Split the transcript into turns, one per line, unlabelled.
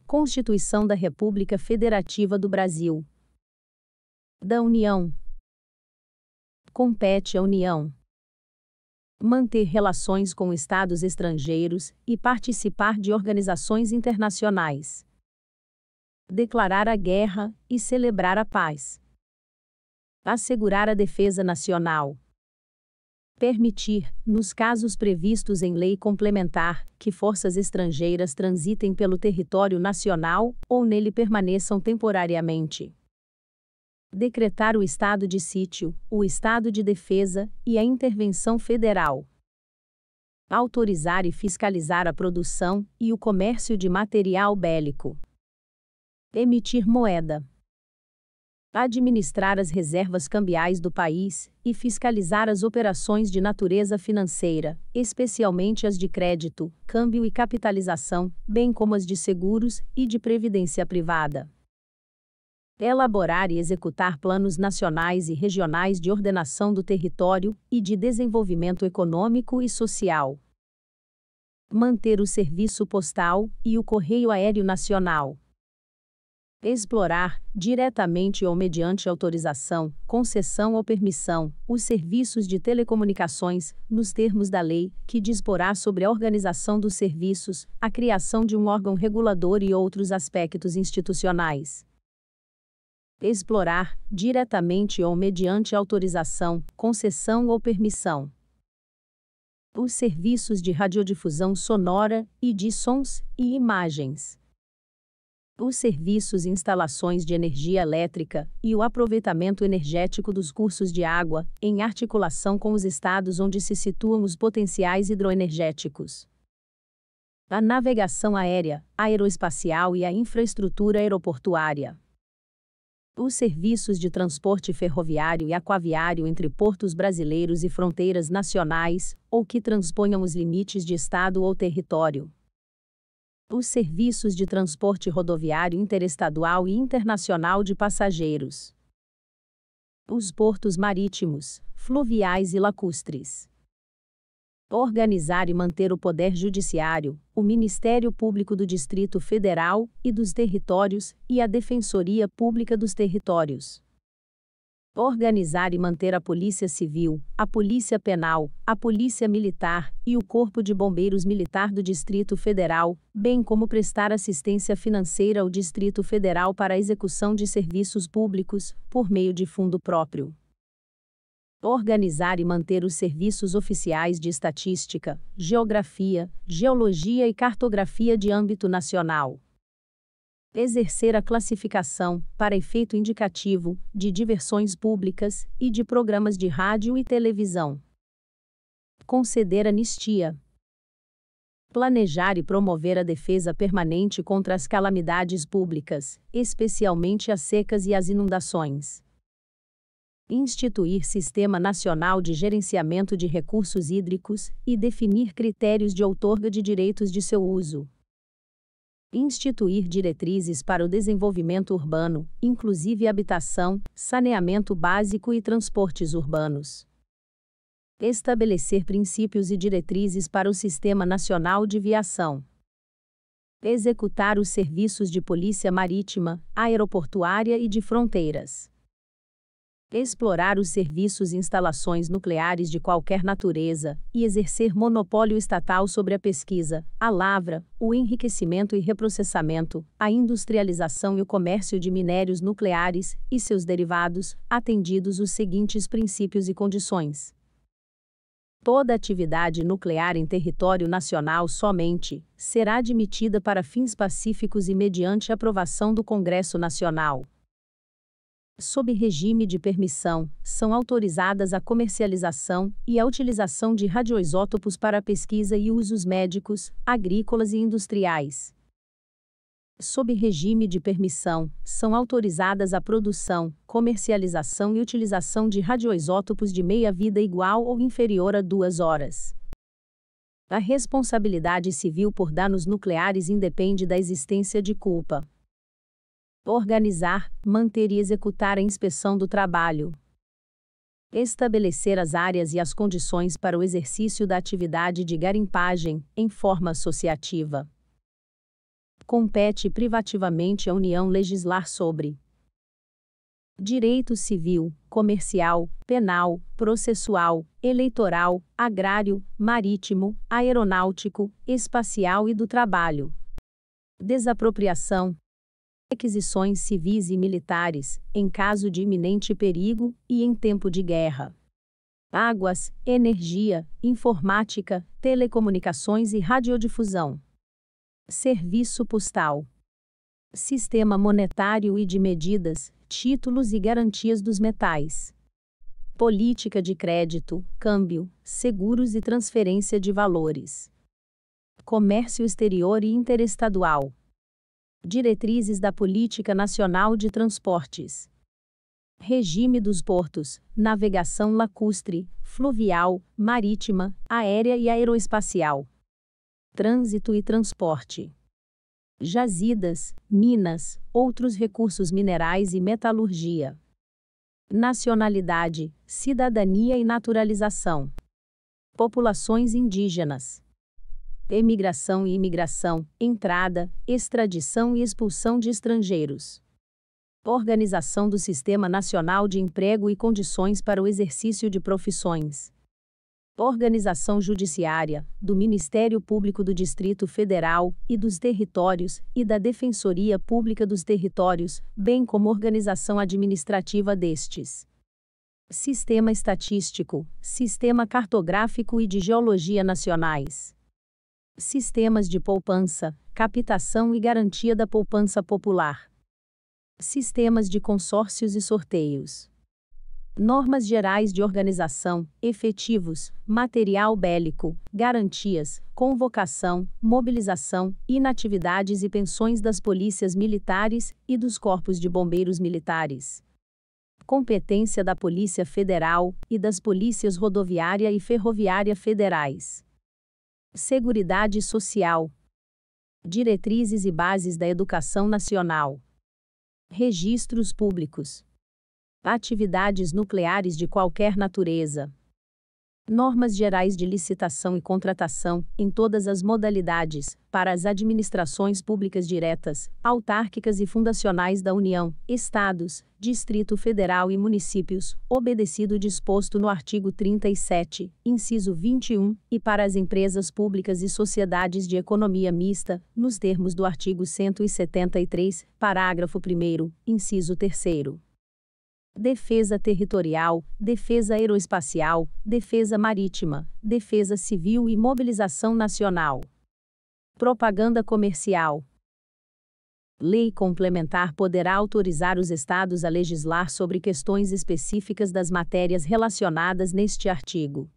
Constituição da República Federativa do Brasil. Da União. Compete à União manter relações com estados estrangeiros e participar de organizações internacionais, declarar a guerra e celebrar a paz, assegurar a defesa nacional, permitir, nos casos previstos em lei complementar, que forças estrangeiras transitem pelo território nacional ou nele permaneçam temporariamente, decretar o estado de sítio, o estado de defesa e a intervenção federal, autorizar e fiscalizar a produção e o comércio de material bélico, emitir moeda, administrar as reservas cambiais do país e fiscalizar as operações de natureza financeira, especialmente as de crédito, câmbio e capitalização, bem como as de seguros e de previdência privada. Elaborar e executar planos nacionais e regionais de ordenação do território e de desenvolvimento econômico e social. Manter o serviço postal e o correio aéreo nacional. Explorar, diretamente ou mediante autorização, concessão ou permissão, os serviços de telecomunicações, nos termos da lei, que disporá sobre a organização dos serviços, a criação de um órgão regulador e outros aspectos institucionais. Explorar, diretamente ou mediante autorização, concessão ou permissão, os serviços de radiodifusão sonora e de sons e imagens, os serviços e instalações de energia elétrica e o aproveitamento energético dos cursos de água, em articulação com os estados onde se situam os potenciais hidroenergéticos, a navegação aérea, aeroespacial e a infraestrutura aeroportuária, os serviços de transporte ferroviário e aquaviário entre portos brasileiros e fronteiras nacionais, ou que transponham os limites de estado ou território, os serviços de transporte rodoviário interestadual e internacional de passageiros, os portos marítimos, fluviais e lacustres. Organizar e manter o Poder Judiciário, o Ministério Público do Distrito Federal e dos Territórios e a Defensoria Pública dos Territórios. Organizar e manter a Polícia Civil, a Polícia Penal, a Polícia Militar e o Corpo de Bombeiros Militar do Distrito Federal, bem como prestar assistência financeira ao Distrito Federal para a execução de serviços públicos, por meio de fundo próprio. Organizar e manter os serviços oficiais de estatística, geografia, geologia e cartografia de âmbito nacional. Exercer a classificação, para efeito indicativo, de diversões públicas e de programas de rádio e televisão. Conceder anistia. Planejar e promover a defesa permanente contra as calamidades públicas, especialmente as secas e as inundações. Instituir Sistema Nacional de Gerenciamento de Recursos Hídricos e definir critérios de outorga de direitos de seu uso. Instituir diretrizes para o desenvolvimento urbano, inclusive habitação, saneamento básico e transportes urbanos. Estabelecer princípios e diretrizes para o Sistema Nacional de Viação. Executar os serviços de polícia marítima, aeroportuária e de fronteiras. Explorar os serviços e instalações nucleares de qualquer natureza, e exercer monopólio estatal sobre a pesquisa, a lavra, o enriquecimento e reprocessamento, a industrialização e o comércio de minérios nucleares, e seus derivados, atendidos os seguintes princípios e condições. Toda atividade nuclear em território nacional somente será admitida para fins pacíficos e mediante aprovação do Congresso Nacional. Sob regime de permissão, são autorizadas a comercialização e a utilização de radioisótopos para pesquisa e usos médicos, agrícolas e industriais. Sob regime de permissão, são autorizadas a produção, comercialização e utilização de radioisótopos de meia-vida igual ou inferior a 2 horas. A responsabilidade civil por danos nucleares independe da existência de culpa. Organizar, manter e executar a inspeção do trabalho. Estabelecer as áreas e as condições para o exercício da atividade de garimpagem, em forma associativa. Compete privativamente à União legislar sobre direito civil, comercial, penal, processual, eleitoral, agrário, marítimo, aeronáutico, espacial e do trabalho. Desapropriação, requisições civis e militares, em caso de iminente perigo e em tempo de guerra. Águas, energia, informática, telecomunicações e radiodifusão. Serviço postal. Sistema monetário e de medidas, títulos e garantias dos metais. Política de crédito, câmbio, seguros e transferência de valores. Comércio exterior e interestadual. Diretrizes da Política Nacional de Transportes. Regime dos portos, navegação lacustre, fluvial, marítima, aérea e aeroespacial. Trânsito e transporte. Jazidas, minas, outros recursos minerais e metalurgia. Nacionalidade, cidadania e naturalização. Populações indígenas. Emigração e imigração, entrada, extradição e expulsão de estrangeiros. Organização do Sistema Nacional de Emprego e condições para o exercício de profissões. Organização judiciária, do Ministério Público do Distrito Federal e dos Territórios e da Defensoria Pública dos Territórios, bem como organização administrativa destes. Sistema Estatístico, Sistema Cartográfico e de Geologia Nacionais. Sistemas de poupança, captação e garantia da poupança popular. Sistemas de consórcios e sorteios. Normas gerais de organização, efetivos, material bélico, garantias, convocação, mobilização, inatividades e pensões das polícias militares e dos corpos de bombeiros militares. Competência da Polícia Federal e das polícias rodoviária e ferroviária federais. Seguridade Social. Diretrizes e bases da educação nacional. Registros públicos. Atividades nucleares de qualquer natureza. Normas gerais de licitação e contratação, em todas as modalidades, para as administrações públicas diretas, autárquicas e fundacionais da União, Estados, Distrito Federal e municípios, obedecido o disposto no artigo 37, inciso 21, e para as empresas públicas e sociedades de economia mista, nos termos do artigo 173, parágrafo 1º, inciso 3º. Defesa territorial, defesa aeroespacial, defesa marítima, defesa civil e mobilização nacional. Propaganda comercial. Lei complementar poderá autorizar os Estados a legislar sobre questões específicas das matérias relacionadas neste artigo.